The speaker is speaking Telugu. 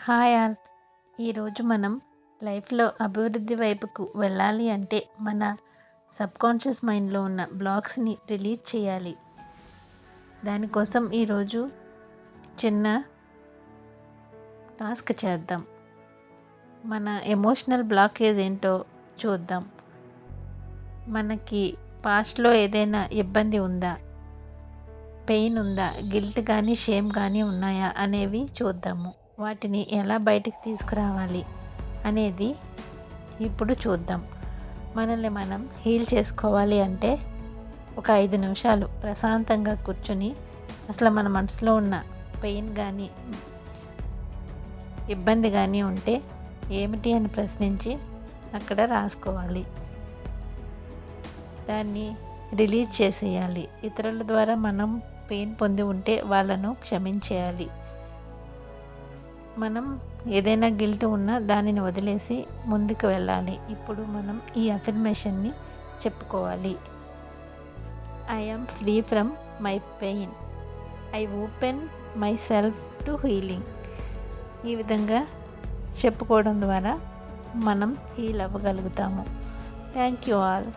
Hi all. ఈరోజు మనం లైఫ్లో అభివృద్ధి వైపుకు వెళ్ళాలి అంటే మన సబ్కాన్షియస్ మైండ్లో ఉన్న బ్లాక్స్ని రిలీజ్ చేయాలి. దానికోసం ఈరోజు చిన్న టాస్క్ చేద్దాం. మన ఎమోషనల్ బ్లాకేజ్ ఏంటో చూద్దాం. మనకి పాస్ట్లో ఏదైనా ఇబ్బంది ఉందా, పెయిన్ ఉందా, గిల్ట్ కానీ షేమ్ కానీ ఉన్నాయా అనేవి చూద్దాము. వాటిని ఎలా బయటికి తీసుకురావాలి అనేది ఇప్పుడు చూద్దాం. మనల్ని మనం హీల్ చేసుకోవాలి అంటే ఒక 5 నిమిషాలు ప్రశాంతంగా కూర్చుని అసలు మన మనసులో ఉన్న పెయిన్ కానీ ఇబ్బంది కానీ ఉంటే ఏమిటి అని ప్రశ్నించి అక్కడ రాసుకోవాలి. దాన్ని రిలీజ్ చేసేయాలి. ఇతరుల ద్వారా మనం పెయిన్ పొంది ఉంటే వాళ్ళను క్షమించేయాలి. మనం ఏదైనా గిల్ట్ ఉన్నా దానిని వదిలేసి ముందుకు వెళ్ళాలి. ఇప్పుడు మనం ఈ అఫర్మేషన్ని చెప్పుకోవాలి. I am free from my pain. I open myself to healing. ఈ విధంగా చెప్పుకోవడం ద్వారా మనం హీల్ అవ్వగలుగుతాము. Thank you all.